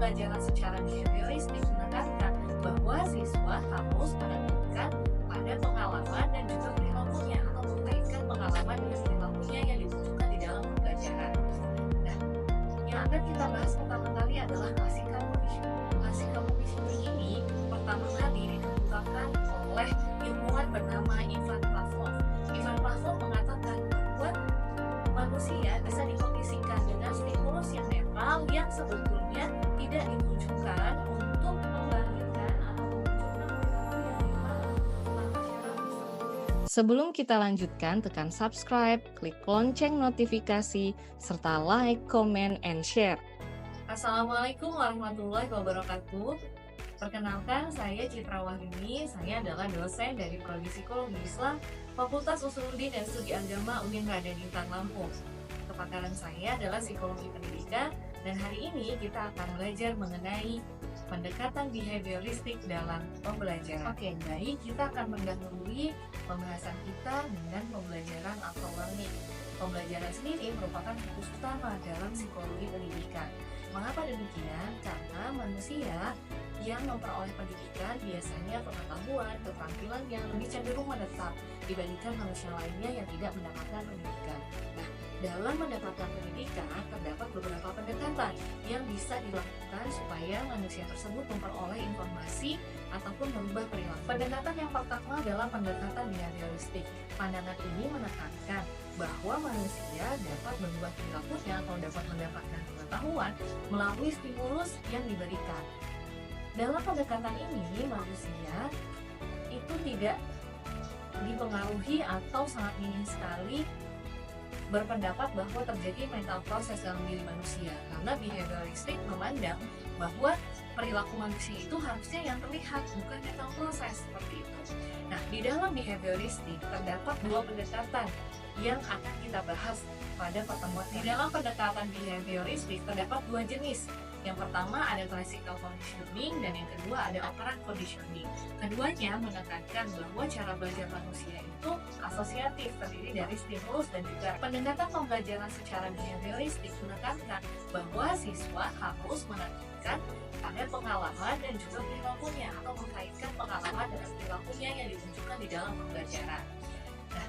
pembelajaran secara behavioristik menekankan bahwa siswa harus menanamkan pada pengalaman dan juga perilakunya atau mengkaitkan pengalaman dengan perilakunya yang ditunjukkan di dalam pembelajaran. Nah, yang akan kita bahas pertama kali adalah classical conditioning. Classical conditioning ini pertama kali dikemukakan oleh ilmuwan bernama Ivan Pavlov. Ivan Pavlov mengatakan bahwa manusia bisa dikondisikan dengan stimulus yang netral yang sebetulnya tidak ditujukan untuk membangkitkan atau memunculkan perilaku yang memang tanpa syarat bisa. Sebelum kita lanjutkan, tekan subscribe, klik lonceng notifikasi, serta like, comment, and share. Assalamualaikum warahmatullahi wabarakatuh. Perkenalkan, saya Citra Wahyuni. Saya adalah dosen dari Prodi Psikologi Islam Fakultas Usuluddin dan Studi Agama UIN Raden Intan Lampung. Kepakaran saya adalah psikologi pendidikan, dan hari ini kita akan belajar mengenai pendekatan behavioristik dalam pembelajaran. Oke, baik, kita akan mendahului pembahasan kita dengan pembelajaran atau learning. Pembelajaran sendiri merupakan fokus utama dalam psikologi pendidikan. Mengapa demikian? Karena manusia yang memperoleh pendidikan biasanya pengetahuan, keterampilan yang lebih cenderung menetap dibandingkan manusia lainnya yang tidak mendapatkan pendidikan. Nah, dalam mendapatkan pendidikan terdapat beberapa pendekatan yang bisa dilakukan supaya manusia tersebut memperoleh informasi ataupun merubah perilaku. Pendekatan yang pertama adalah pendekatan behavioristik. Pandangan ini menekankan bahwa manusia dapat merubah perilakunya atau dapat mendapatkan pengetahuan melalui stimulus yang diberikan. Dalam pendekatan ini, manusia itu tidak dipengaruhi atau sangat minim sekali berpendapat bahwa terjadi mental proses dalam diri manusia, karena behavioristik memandang bahwa perilaku manusia itu harusnya yang terlihat, bukan mental proses seperti itu. Nah, di dalam behavioristik terdapat dua pendekatan yang akan kita bahas pada pertemuan. Di dalam pendekatan behavioristik terdapat dua jenis. Yang pertama ada classical conditioning dan yang kedua ada operant conditioning. Keduanya menekankan bahwa cara belajar manusia itu asosiatif, terdiri dari stimulus dan juga pendekatan pembelajaran secara behavioristik menekankan bahwa siswa harus menanamkan pada pengalaman dan juga perilakunya atau mengkaitkan pengalaman dengan perilakunya yang ditunjukkan di dalam pembelajaran. Nah,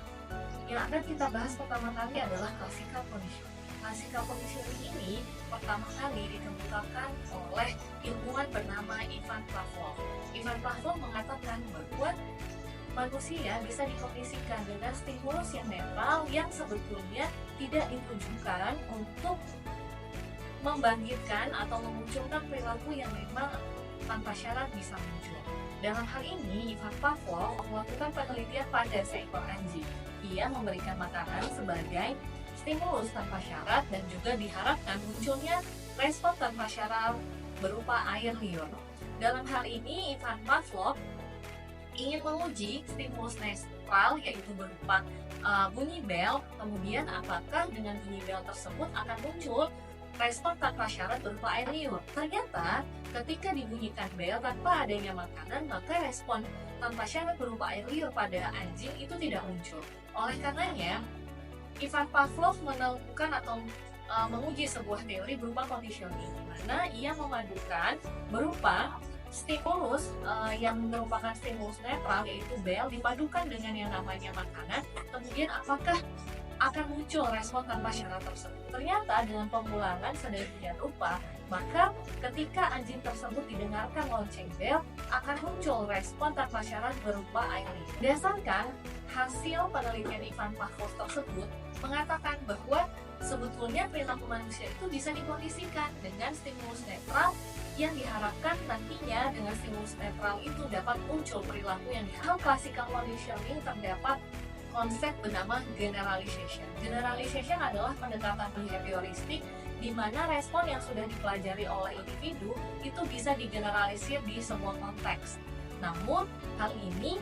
yang akan kita bahas pertama kali adalah classical conditioning. Classical conditioning ini pertama kali dikemukakan oleh ilmuwan bernama Ivan Pavlov. Ivan Pavlov mengatakan bahwa manusia bisa dikondisikan dengan stimulus yang netral yang sebetulnya tidak ditujukan untuk membangkitkan atau memunculkan perilaku yang memang tanpa syarat bisa muncul. Dalam hal ini, Ivan Pavlov melakukan penelitian pada seekor anjing. Ia memberikan makanan sebagai stimulus tanpa syarat dan juga diharapkan munculnya respon tanpa syarat berupa air liur. Dalam hal ini, Ivan Pavlov ingin menguji stimulus netral yaitu berupa bunyi bel, kemudian apakah dengan bunyi bel tersebut akan muncul respon tanpa syarat berupa air liur. Ternyata ketika dibunyikan bel tanpa adanya makanan, maka respon tanpa syarat berupa air liur pada anjing itu tidak muncul. Oleh karenanya, Ivan Pavlov menemukan atau menguji sebuah teori berupa conditioning, di mana ia memadukan berupa stimulus yang merupakan stimulus netral yaitu bel dipadukan dengan yang namanya makanan, kemudian apakah akan muncul respon tanpa syarat tersebut. Ternyata dengan pemulangan sedemikian rupa, maka ketika anjing tersebut didengarkan lonceng bel, akan muncul respon tanpa syarat berupa air liur. Berdasarkan hasil penelitian Ivan Pavlov tersebut mengatakan bahwa sebetulnya perilaku manusia itu bisa dikondisikan dengan stimulus netral yang diharapkan nantinya dengan stimulus netral itu dapat muncul perilaku yang diharapkan. Classical conditioning terdapat konsep bernama generalization. Generalization adalah pendekatan behavioristik di mana respon yang sudah dipelajari oleh individu itu bisa digeneralisir di semua konteks. Namun, hal ini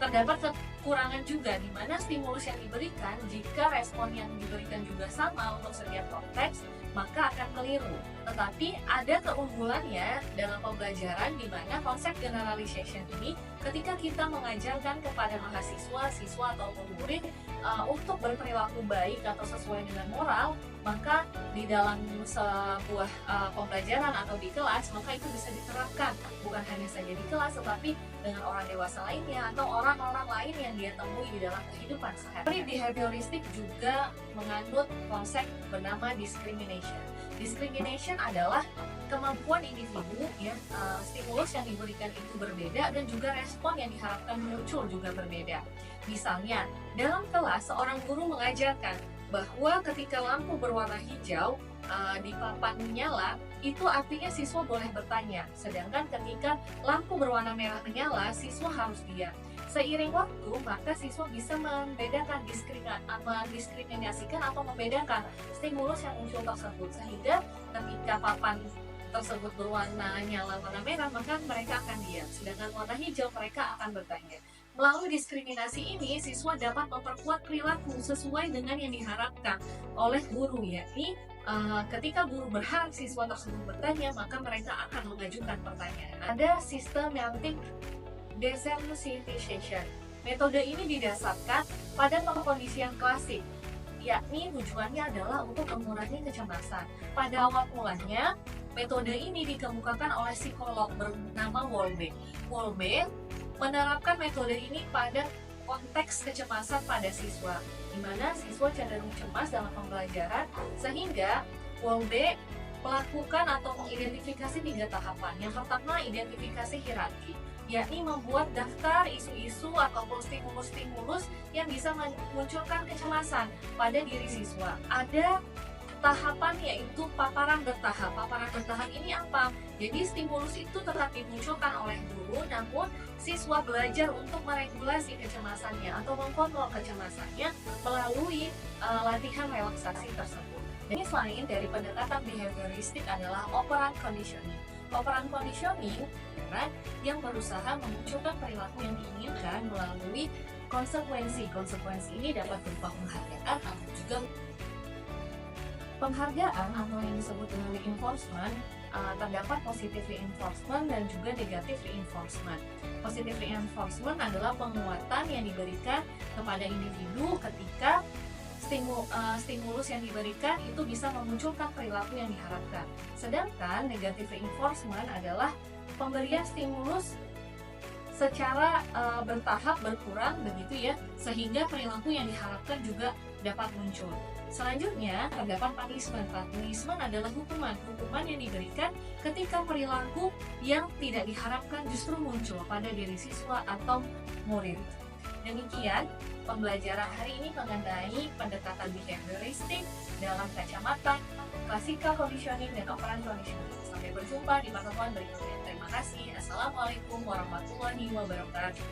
terdapat kekurangan juga di mana stimulus yang diberikan, jika respon yang diberikan juga sama untuk setiap konteks, maka akan keliru. Tetapi ada keunggulannya dalam pembelajaran di mana konsep generalization ini ketika kita mengajarkan kepada mahasiswa, siswa atau murid, untuk berperilaku baik atau sesuai dengan moral, maka di dalam sebuah pembelajaran atau di kelas, maka itu bisa diterapkan bukan hanya saja di kelas, tetapi dengan orang dewasa lainnya atau orang-orang lain yang dia temui di dalam kehidupan sehari-hari. Behavioristik juga menganut konsep bernama discrimination. Discrimination adalah kemampuan individu, ya, stimulus yang diberikan itu berbeda dan juga respon yang diharapkan muncul juga berbeda. Misalnya, dalam kelas seorang guru mengajarkan bahwa ketika lampu berwarna hijau di papan menyala, itu artinya siswa boleh bertanya. Sedangkan ketika lampu berwarna merah menyala, siswa harus diam. Seiring waktu, maka siswa bisa membedakan, mendiskriminasikan atau membedakan stimulus yang muncul tersebut. Sehingga ketika papan tersebut berwarna nyala warna merah, maka mereka akan diam. Sedangkan warna hijau, mereka akan bertanya. Melalui diskriminasi ini, siswa dapat memperkuat perilaku sesuai dengan yang diharapkan oleh guru, yakni ketika guru berharap siswa tersebut bertanya, maka mereka akan mengajukan pertanyaan. Ada systematic desensitization. Metode ini didasarkan pada pengkondisian klasik, yakni tujuannya adalah untuk mengurangi kecemasan. Pada awal mulanya, metode ini dikemukakan oleh psikolog bernama Wolbe. Wolbe menerapkan metode ini pada konteks kecemasan pada siswa, di mana siswa cenderung cemas dalam pembelajaran, sehingga Wolbe melakukan atau mengidentifikasi 3 tahapan. Yang pertama, identifikasi hierarki, yakni membuat daftar isu-isu ataupun stimulus-stimulus yang bisa memunculkan kecemasan pada diri siswa. Ada tahapan yaitu paparan bertahap. Paparan bertahap ini apa? Jadi stimulus itu tetap dimunculkan oleh guru, namun siswa belajar untuk meregulasi kecemasannya atau mengkontrol kecemasannya melalui latihan relaksasi tersebut. Ini selain dari pendekatan behavioristik adalah operant conditioning. Operant conditioning yang berusaha memunculkan perilaku yang diinginkan melalui konsekuensi. Konsekuensi ini dapat berupa penghargaan atau juga penghargaan atau yang disebut dengan reinforcement. Terdapat positive reinforcement dan juga negative reinforcement. Positive reinforcement adalah penguatan yang diberikan kepada individu ketika stimulus yang diberikan itu bisa memunculkan perilaku yang diharapkan. Sedangkan negative reinforcement adalah pemberian stimulus secara bertahap berkurang begitu ya, sehingga perilaku yang diharapkan juga dapat muncul. Selanjutnya terdapat punishment. Punishment adalah hukuman yang diberikan ketika perilaku yang tidak diharapkan justru muncul pada diri siswa atau murid. Demikian pembelajaran hari ini mengenai pendekatan behavioristik dalam kacamata classical conditioning dan operant conditioning. Sampai berjumpa di pertemuan berikutnya. Terima kasih. Assalamualaikum warahmatullahi wabarakatuh.